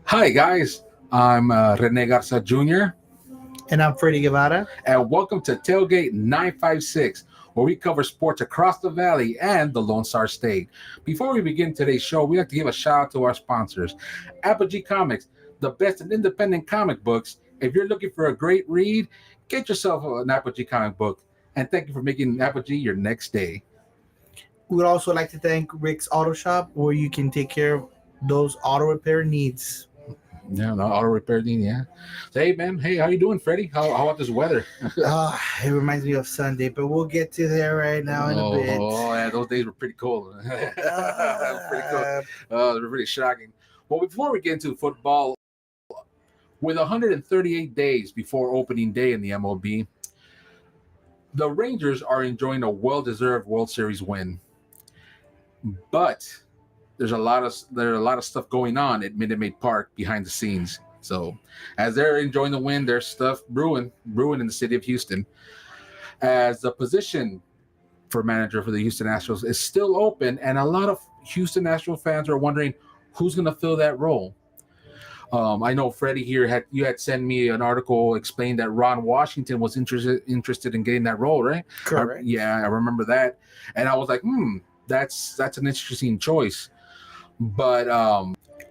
Hi, guys. I'm Rene Garza Jr., And I'm Freddie Guevara. and welcome to Tailgate 956, where we cover sports across the Valley and the Lone Star State. Before we begin today's show, we have to give a shout out to our sponsors Apogee Comics, the best in independent comic books. If you're looking for a great read, get yourself an Apogee comic book. And thank you for making Apogee your next day. We would also like to thank Rick's Auto Shop, where you can take care of those auto repair needs. Yeah, the auto repair thing, yeah. So, hey, man. Hey, how you doing, Freddie? How about this weather? It reminds me of Sunday, but we'll get to there right now in a bit. Yeah, those days were pretty cold. Pretty cold. Uh, They were really shocking. Well, before we get into football, with 138 days before opening day in the MLB, the Rangers are enjoying a well-deserved World Series win. But there's a lot of stuff going on at Minute Maid Park behind the scenes. So, as they're enjoying the win, there's stuff brewing in the city of Houston. As the position for manager for the Houston Astros is still open, and a lot of Houston Astros fans are wondering who's going to fill that role. I know Freddie here had sent me an article explaining that Ron Washington was interested in getting that role, right? correct. I remember that, and I was like, that's an interesting choice. But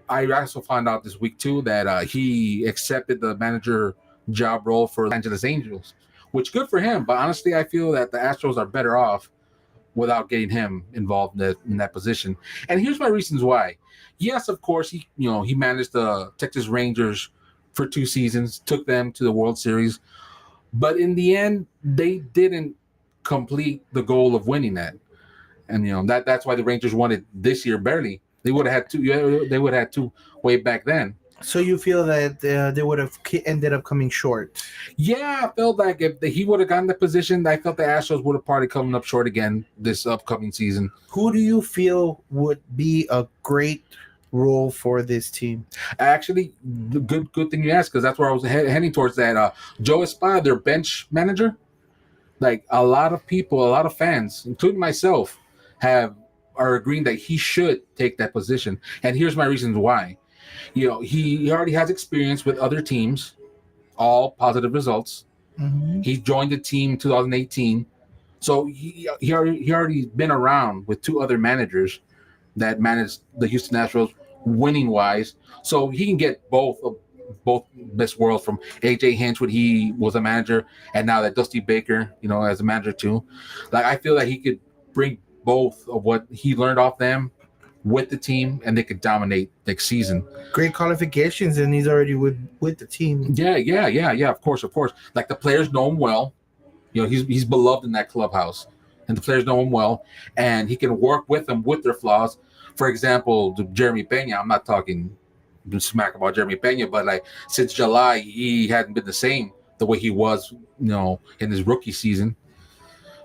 I also found out this week too that he accepted the manager job role for Los Angeles Angels, which good for him. But honestly, I feel that the Astros are better off without getting him involved in that position. And here's my reasons why. Yes, of course, he managed the Texas Rangers for 2 seasons, took them to the World Series, but in the end, they didn't complete the goal of winning that. And that's why the Rangers won it this year barely. They would have had two. Yeah, they would have had two way back then. So you feel that they would have ended up coming short? Yeah, I felt like if he would have gotten the position, I felt the Astros would have probably coming up short again this upcoming season. Who do you feel would be a great role for this team? Actually, the good thing you asked because that's where I was heading towards. That Joe Espada, their bench manager, like a lot of people, a lot of fans, including myself, are agreeing that he should take that position. And here's my reasons why. He already has experience with other teams, all positive results. Mm-hmm. He joined the team in 2018, so he already been around with two other managers that managed the Houston Astros winning wise. So he can get both best worlds from AJ Hinch when he was a manager, and now that Dusty Baker, as a manager too. Like I feel that he could bring both of what he learned off them with the team, and they could dominate next season. Great qualifications, and he's already with the team. Yeah. Of course. Like the players know him well. He's beloved in that clubhouse, and the players know him well, and he can work with them with their flaws. For example, Jeremy Pena. I'm not talking smack about Jeremy Pena, but like since July, he hadn't been the same the way he was, in his rookie season.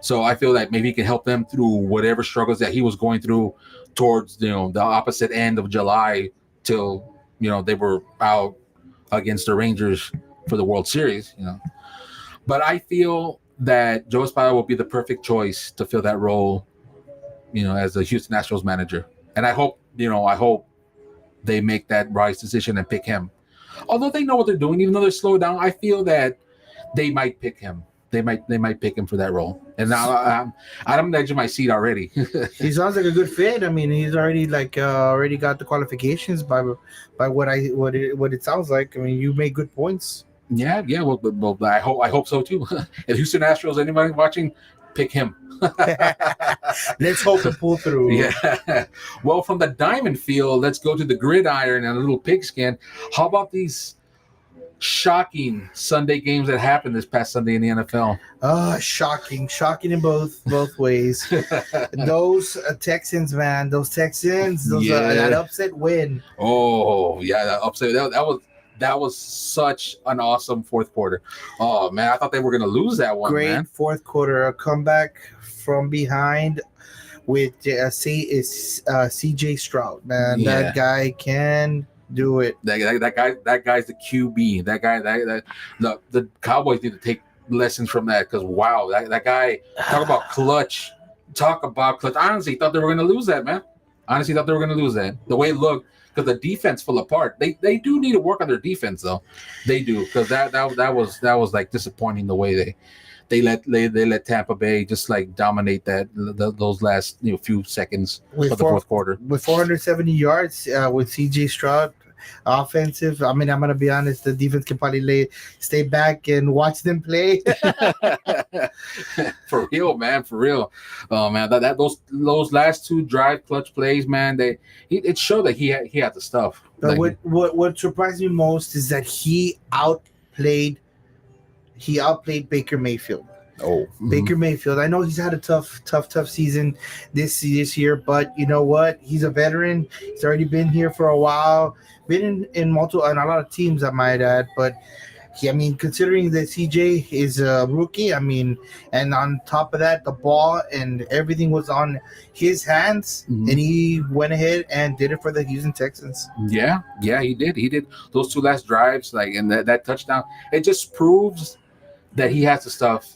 So I feel like maybe he can help them through whatever struggles that he was going through towards the opposite end of July till they were out against the Rangers for the World Series. But I feel that Joe Espada will be the perfect choice to fill that role, as the Houston Astros manager. And I hope they make that wise decision and pick him. Although they know what they're doing, even though they're slowed down, I feel that they might pick him. They might pick him for that role. And now I'm on the edge of my seat already. He sounds like a good fit. I mean, he's already already got the qualifications by what it sounds like. I mean, you make good points. Yeah. Well, I hope so too. If Houston Astros, anybody watching, pick him. Let's hope to pull through. Yeah. Well, from the diamond field, let's go to the gridiron and a little pigskin. How about these shocking Sunday games that happened this past Sunday in the NFL? Shocking in both ways. Those Texans, man, that upset win. Oh yeah, that upset. That was such an awesome fourth quarter. Oh man, I thought they were gonna lose that one. Great man. Fourth quarter, a comeback from behind with CJ Stroud. Man, Yeah. that guy can do it. That guy's the QB. The Cowboys need to take lessons from that because wow, that guy talk about clutch. I honestly thought they were gonna lose that, man. The way it looked, because the defense fell apart. They do need to work on their defense though. They do, because that was like disappointing the way they let Tampa Bay just like dominate those last few seconds of the fourth quarter with 470 yards with C.J. Stroud. Offensive. I mean, I'm gonna be honest. The defense can probably stay back and watch them play. For real, man. For real. Oh man, those last two drive clutch plays, man. It showed that he had the stuff. But Like, what surprised me most is that he outplayed Baker Mayfield. oh, Baker Mayfield. I know he's had a tough season this year, but you know what? He's a veteran. He's already been here for a while. Been in multiple and a lot of teams, I might add. But I mean, considering that CJ is a rookie, I mean, and on top of that, the ball and everything was on his hands, and he went ahead and did it for the Houston Texans. Yeah, he did those two last drives, like, and that touchdown. It just proves that he has the stuff,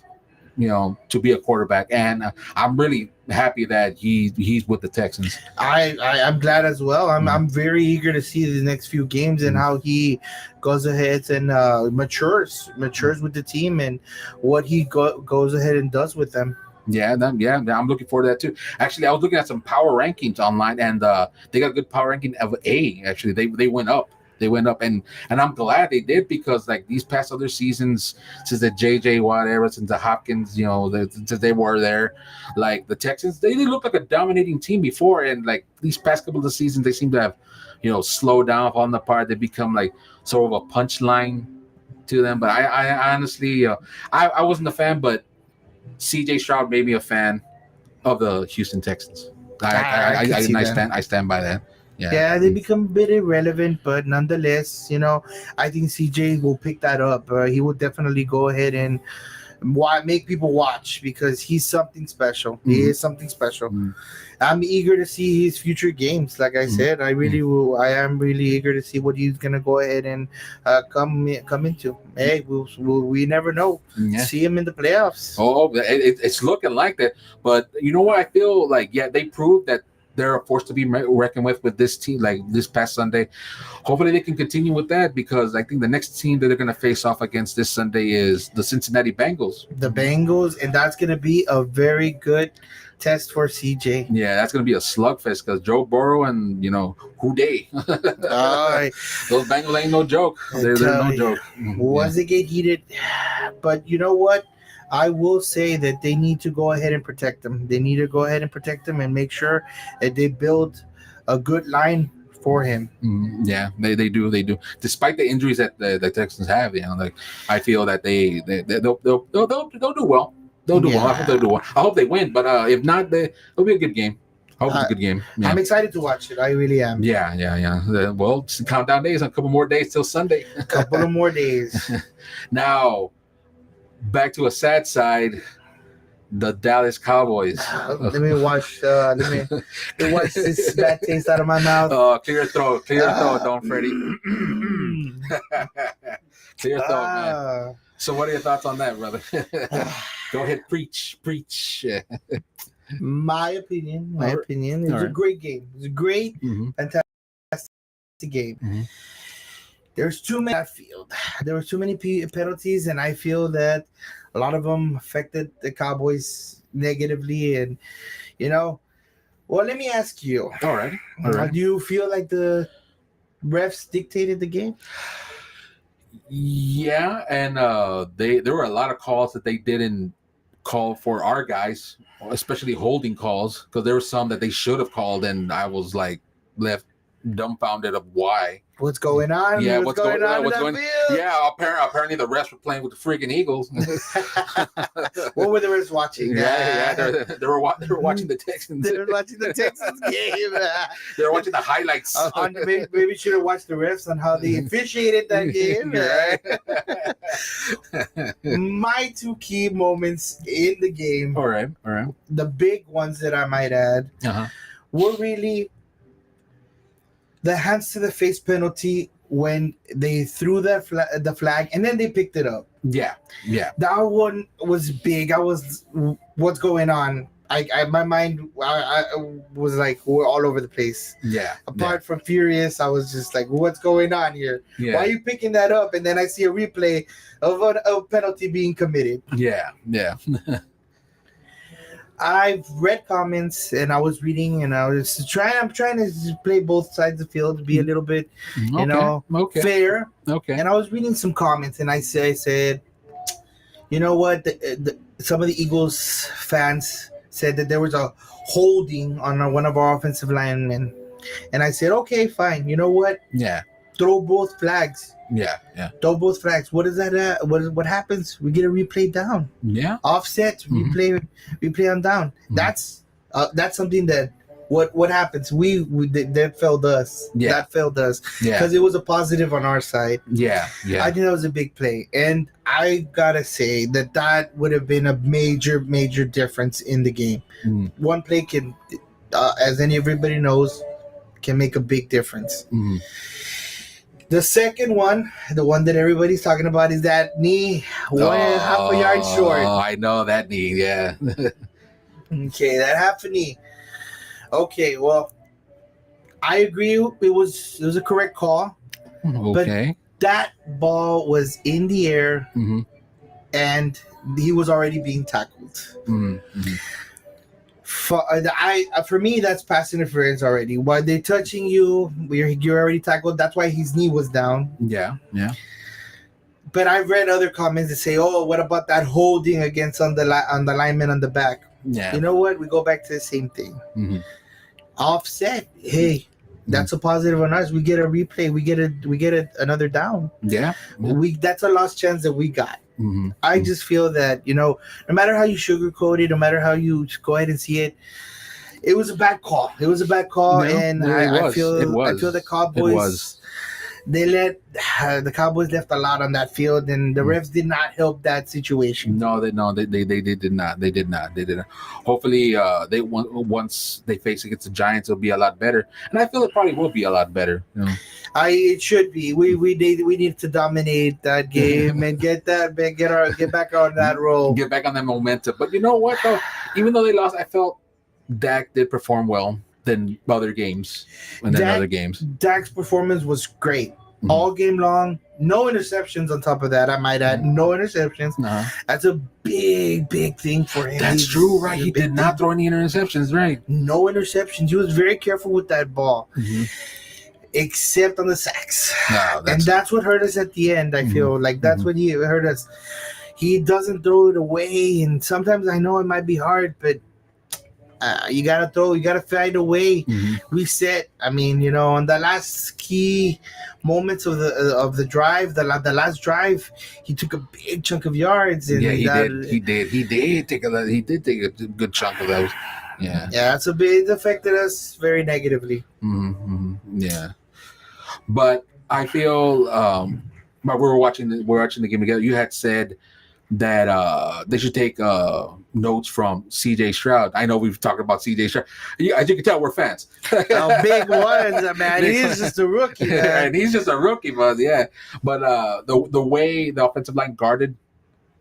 to be a quarterback, and I'm really happy that he's with the Texans. I'm glad as well. I'm very eager to see the next few games and how he goes ahead and matures with the team and what he goes ahead and does with them. Yeah, I'm looking forward to that too. Actually, I was looking at some power rankings online, and they got a good power ranking of A. Actually, they went up. And I'm glad they did, because like these past other seasons, since the JJ Watt era, since the Hopkins, since they were there, like the Texans, they looked like a dominating team before, and like these past couple of seasons, they seem to have, slowed down on the part. They become like sort of a punchline to them. But I honestly, I wasn't a fan, but CJ Stroud made me a fan of the Houston Texans. I stand by that. Yeah, they become a bit irrelevant, but nonetheless, I think CJ will pick that up. He will definitely go ahead and make people watch, because he's something special. He is something special. I'm eager to see his future games. Like I said, I really will. I am really eager to see what he's gonna go ahead and come into. Hey, we never know. Yeah. See him in the playoffs. Oh, it's looking like that. But you know what? I feel like, they proved that they're a force to be reckoned with this team, like this past Sunday. Hopefully they can continue with that, because I think the next team that they're going to face off against this Sunday is the Cincinnati Bengals. The Bengals, and that's going to be a very good test for CJ. Yeah, that's going to be a slugfest, because Joe Burrow and, who they? Those Bengals ain't no joke. They're no joke. Once they get heated. But you know what? I will say that they need to go ahead and protect them. They need to go ahead and protect them and make sure that they build a good line for him. Yeah, they do. Despite the injuries that the Texans have, like I feel that they'll do well. They'll do well. I hope they'll do well. I hope they win, but if not, it'll be a good game. I hope it's a good game. Yeah. I'm excited to watch it. I really am. Yeah. Well, countdown days, a couple more days till Sunday. A couple of more days. Now, back to a sad side, the Dallas Cowboys. Let me wash this bad taste out of my mouth. Clear throat, don't Freddie. Clear throat, man. So, what are your thoughts on that, brother? Go ahead, preach. My opinion. It's a great game. It's a great, fantastic game. There's too many field. There were too many penalties, and I feel that a lot of them affected the Cowboys negatively. And well, let me ask you. All right. Do you feel like the refs dictated the game? Yeah, and there were a lot of calls that they didn't call for our guys, especially holding calls, because there were some that they should have called, and I was like left dumbfounded of why. What's going on? Yeah, what's going on? Yeah, apparently the refs were playing with the freaking Eagles. What were the refs watching? Yeah, they were watching the Texans. They were watching the Texans game. They were watching the highlights. Maybe should have watched the refs on how they officiated that game. My two key moments in the game. All right. The big ones that I might add were really the hands to the face penalty when they threw the flag and then they picked it up. Yeah. That one was big. What's going on? my mind, I was like, we're all over the place. Yeah. Apart from Furious, I was just like, what's going on here? Yeah. Why are you picking that up? And then I see a replay of a penalty being committed. Yeah. Yeah. I've read comments and I was reading and I'm trying to just play both sides of the field, be a little bit, fair. Okay. And I was reading some comments and I said, you know what? Some of the Eagles fans said that there was a holding on one of our offensive linemen. And I said, okay, fine. You know what? Yeah. Throw both flags. Yeah. Yeah. Throw both flags. What is that? What happens? We get a replay down. Yeah. Offset, replay on down. That's something that what happens? That failed us. Yeah. That failed us. Yeah. Because it was a positive on our side. Yeah. Yeah. I think that was a big play. And I gotta say that would have been a major, major difference in the game. One play can, as everybody knows, can make a big difference. The second one, the one that everybody's talking about, is that knee half a yard short. Oh, I know that knee. Yeah. Okay, that half a knee. Okay, well, I agree. It was a correct call. Okay. But that ball was in the air, and he was already being tackled. For me, that's pass interference already. While they're touching you, you're already tackled. That's why his knee was down. Yeah, yeah. But I've read other comments that say, "Oh, what about that holding against on the lineman on the back?" Yeah. You know what? We go back to the same thing. Offset. Hey, that's a positive on us. We get a replay. We get another down. Yeah. That's a lost chance that we got. I just feel that, no matter how you sugarcoat it, no matter how you go ahead and see it, it was a bad call. It was a bad call, and I feel the Cowboys. The Cowboys left a lot on that field, and the refs did not help that situation. No, they did not. They did not. Hopefully, once they face against the Giants, it'll be a lot better, and I feel it probably will be a lot better. It should be. We need to dominate that game and get back on that roll. Get back on that momentum. But you know what though? Even though they lost, I felt Dak did perform well than other games and then other games. Dak's performance was great all game long. No interceptions on top of that, I might add. No interceptions. That's a big thing for him. That's true, right? He did not throw any interceptions, right? No interceptions. He was very careful with that ball. Except on the sacks. And that's what hurt us at the end, I feel. Like that's what he hurt us. He doesn't throw it away, and sometimes I know it might be hard, but you gotta find a way. Reset. I mean, on the last key moments of the drive, the last drive, he took a big chunk of yards. And he did take a good chunk of those. Yeah. Yeah, it affected us very negatively. Yeah. But I feel but we're watching the game together. You had said that they should take notes from CJ Stroud. I know we've talked about CJ Stroud. As you can tell, we're fans. Big ones, man. He's just a rookie, man. And he's just a rookie, but yeah. But the way the offensive line guarded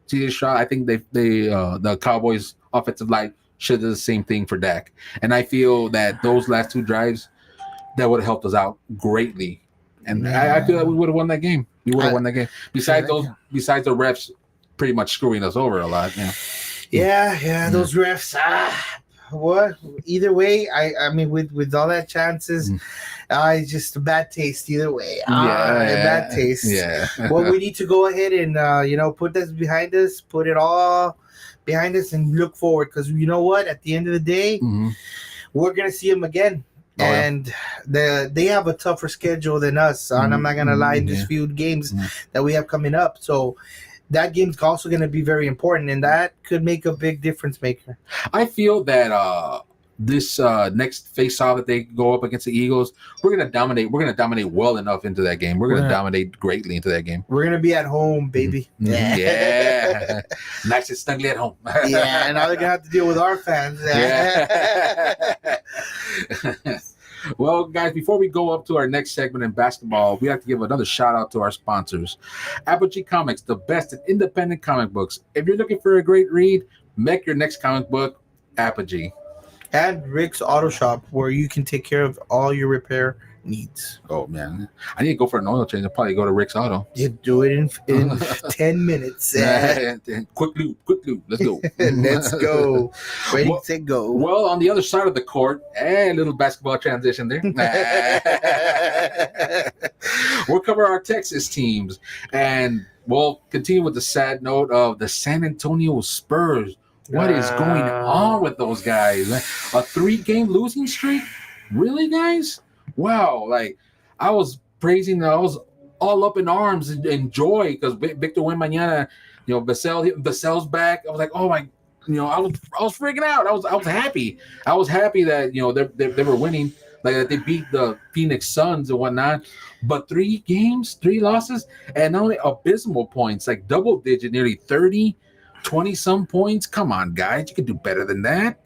CJ Stroud, I think the Cowboys offensive line should do the same thing for Dak. And I feel that those last two drives, that would have helped us out greatly. And I feel that we would have won that game. We would have won that game. Besides the refs pretty much screwing us over a lot. Yeah, those refs. What? Either way, I mean, with all that chances, it's just a bad taste either way. Bad taste. Yeah. Well, we need to go ahead and put this behind us, put it all behind us, and look forward. Because you know what? At the end of the day, we're gonna see them again. And they have a tougher schedule than us. And I'm not gonna lie, in these few games that we have coming up. So that game's also going to be very important, and that could make a big difference maker. I feel that this next face-off that they go up against the Eagles, we're going to dominate. We're going to dominate well enough into that game. We're going to dominate greatly into that game. We're going to be at home, baby. Yeah. Nice and snugly at home. Yeah, and now they're going to have to deal with our fans. Well, guys, before we go up to our next segment in basketball, we have to give another shout out to our sponsors. Apogee Comics, the best in independent comic books. If you're looking for a great read, make your next comic book Apogee. And Rick's Auto Shop, where you can take care of all your repair needs. Oh man, I need to go for an oil change. I'll probably go to Rick's Auto. You do it in 10 minutes. Quick loop. Let's go. Let's go. Ready, Well- set, go. Well, on the other side of the court, a little basketball transition there. We'll cover our Texas teams, and we'll continue with the sad note of the San Antonio Spurs. What is going on with those guys? A 3-game losing streak? Really, guys? Wow. Like, I was praising, I was all up in arms and joy because Victor Wembanyama, Vassell's back. I was like, oh my, I was freaking out. I was happy. I was happy that, they were winning, like that they beat the Phoenix Suns and whatnot. But 3 games, 3 losses, and not only abysmal points, like double digit, nearly 30, 20-some points. Come on, guys. You can do better than that.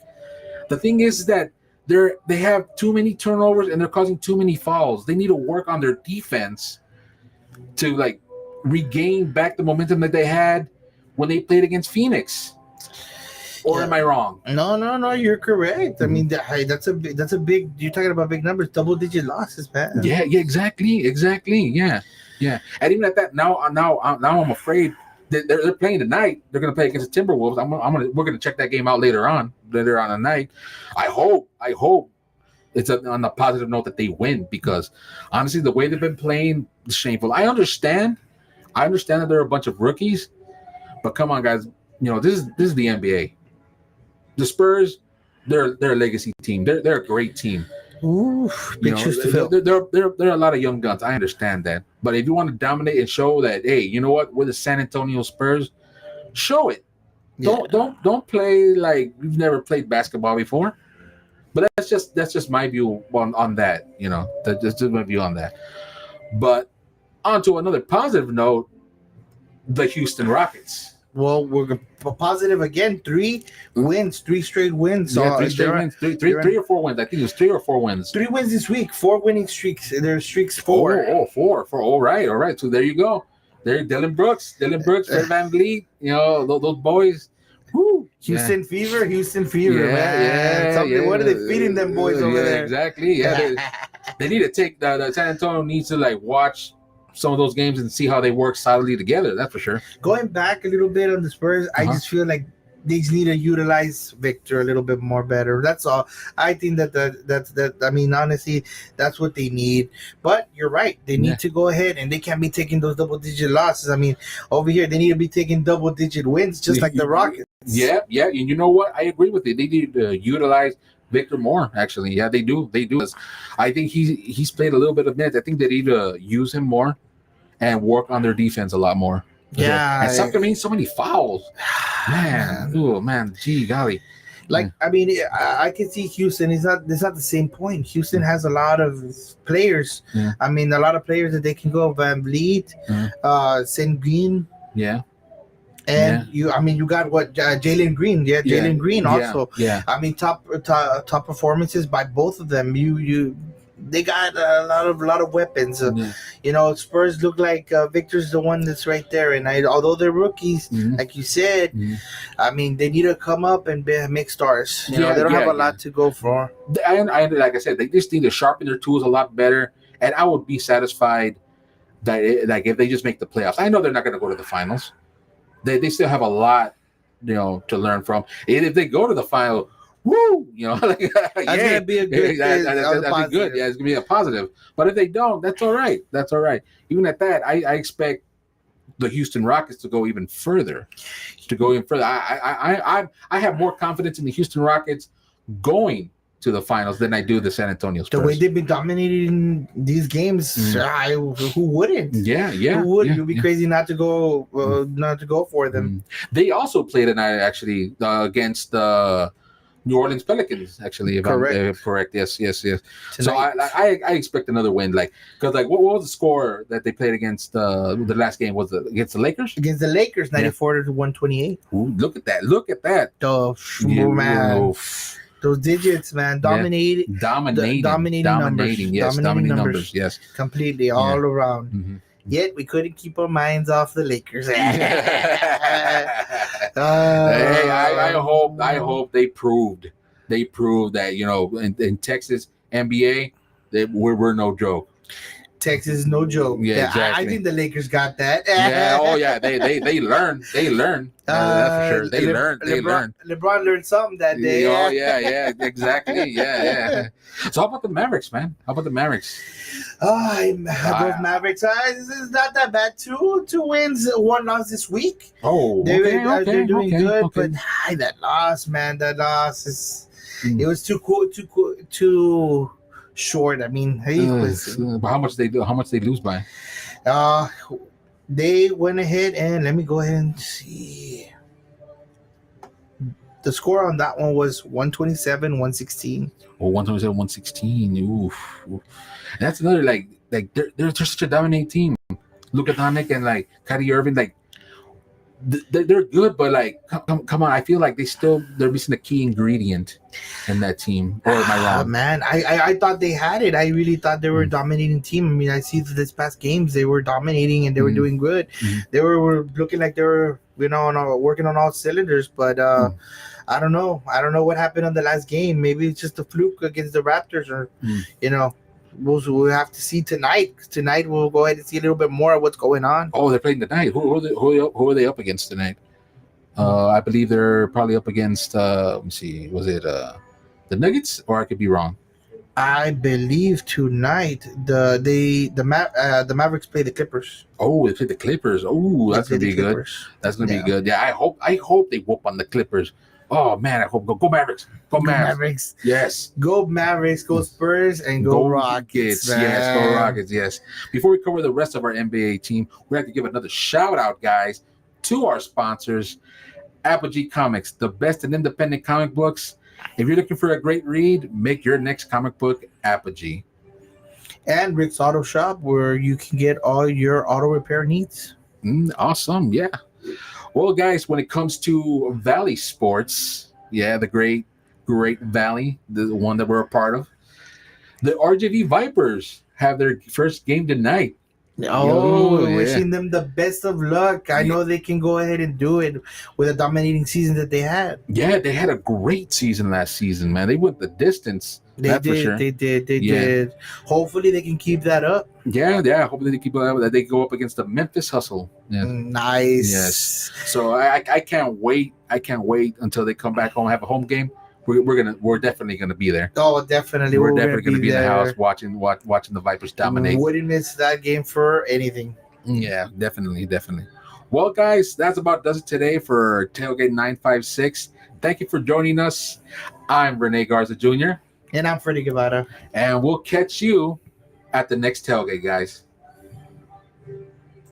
The thing is that they have too many turnovers and they're causing too many fouls. They need to work on their defense to, like, regain back the momentum that they had when they played against Phoenix. Or am I wrong? No, you're correct. I mean, that's a big. You're talking about big numbers, double-digit losses, man. Yeah, exactly. Yeah. And even at that, now I'm afraid that they're playing tonight. They're going to play against the Timberwolves. We're going to check that game out later on the night. I hope it's on a positive note that they win, because honestly, the way they've been playing is shameful. I understand that they're a bunch of rookies, but come on, guys. This is the NBA. The Spurs, they're a legacy team. They're a great team. Ooh, big shoes to fill. There are a lot of young guns. I understand that, but if you want to dominate and show that, hey, you know what, we're the San Antonio Spurs, show it. Yeah. Don't play like you've never played basketball before. But that's just my view on that. That's just my view on that. But on to another positive note, the Houston Rockets. Well, we're positive again. 3 wins, 3 straight wins. Yeah, 3 straight wins. Three or 4 wins. I think it was 3 or 4 wins. 3 wins this week. 4 winning streaks. There's streaks 4. Oh, 4. All right. So there you go. There, Dylan Brooks, Fred VanVleet. Those boys. Woo. Houston Fever, man. What are they feeding them boys over there? Exactly. Yeah, they need to take the San Antonio needs to, like, watch some of those games and see how they work solidly together. That's for sure. Going back a little bit on the Spurs, I just feel like they just need to utilize Victor a little bit more better. That's all. I think that I mean, honestly, that's what they need. But you're right. They need to go ahead, and they can't be taking those double-digit losses. I mean, over here, they need to be taking double-digit wins, just like the Rockets. Yeah. And you know what? I agree with you. They need to utilize Victor more, actually. Yeah, they do. I think he's played a little bit of minutes. I think they need to use him more and work on their defense a lot more. Yeah. And stop committing so many fouls. Man. Oh, man. Gee, golly. Like, I mean, I can see Houston. It's not the same point. Houston has a lot of players. Yeah. I mean, a lot of players that they can go. VanVleet, St. Green. Yeah. And you got what, Jalen Green? Yeah, Jalen Green also. Yeah. I mean, top performances by both of them. They got a lot of weapons. Spurs look like Victor's the one that's right there. And although they're rookies, like you said, I mean, they need to come up and make stars. They don't have a lot to go for. I like I said, they just need to sharpen their tools a lot better. And I would be satisfied that if they just make the playoffs. I know they're not going to go to the finals. They still have a lot, to learn from. And if they go to the final, woo, that's gonna be a good. That'd be good. Yeah, it's gonna be a positive. But if they don't, that's all right. Even at that, I expect the Houston Rockets to go even further. I have more confidence in the Houston Rockets going to the finals than I do the San Antonio Spurs. The way they've been dominating these games, who wouldn't? Yeah. Who would? You'd be crazy not to go for them. They also played tonight, actually, against the New Orleans Pelicans. Actually, if I'm correct. Yes. Tonight. So I expect another win. Because what was the score that they played against the last game? Was it against the Lakers? Against the Lakers, 94-128. Ooh, look at that. Man. Those digits, man, dominating numbers. Yes, dominating numbers. Yes, completely all around. Yet we couldn't keep our minds off the Lakers. Hey, I hope they proved that in Texas NBA that we're no joke. Texas is no joke. Yeah, I exactly. think the Lakers got that. Yeah, oh yeah, they learn. That's for sure. They learn. LeBron learned something that day. Oh yeah, exactly. Yeah. So how about the Mavericks, man? How about the Mavericks? Those Mavericks. This is not that bad. Two wins, one loss this week. Oh, They're doing good, okay. but that loss, man, that loss is. Mm. It was too short. I mean, But how much they lose by? They went ahead and let me go ahead and see. The score on that one was 127-116. Or 127, 116. Oof. And that's another like they're such a dominant team. Luka Doncic and like Kyrie Irving, like they're good, but like come on, I feel like they're missing a key ingredient in that team. Or am I wrong? Man, I thought they had it. I really thought they were a dominating team. I mean, I see this past games they were dominating and they were doing good. They were looking like they were working on all cylinders, but I don't know what happened on the last game. Maybe it's just a fluke against the Raptors, or we'll have to see tonight. Tonight we'll go ahead and see a little bit more of what's going on. Oh, they're playing tonight. Who are they up against tonight? I believe they're probably up against. Let me see. Was it the Nuggets, or I could be wrong? I believe tonight the Mavericks play the Clippers. Oh, they play the Clippers. Oh, that's gonna be good. That's gonna be good. Yeah, I hope they whoop on the Clippers. Oh man, I hope go Mavericks. Go Mavericks. Yes. Go Mavericks, go Spurs, and go Rockets. Yes, go Rockets, yes. Before we cover the rest of our NBA team, we have to give another shout out, guys, to our sponsors, Apogee Comics, the best in independent comic books. If you're looking for a great read, make your next comic book Apogee. And Rick's Auto Shop, where you can get all your auto repair needs. Awesome, yeah. Well, guys, when it comes to Valley Sports, the great Valley, the one that we're a part of, the RJV Vipers have their first game tonight. Wishing them the best of luck. I know they can go ahead and do it with a dominating season that they had. Yeah, they had a great season last season, man. They went the distance. They did. Hopefully they can keep that up. Yeah. Hopefully they keep that. They go up against the Memphis Hustle. Yeah. Nice. Yes. So I can't wait. I can't wait until they come back home and have a home game. We're definitely gonna be there. Oh, definitely. We're definitely gonna be in the house watching the Vipers dominate. Wouldn't miss that game for anything. Yeah, definitely. Well, guys, that's about does it today for Tailgate 956. Thank you for joining us. I'm Rene Garza Jr. And I'm Freddie Guevara. And we'll catch you at the next tailgate, guys.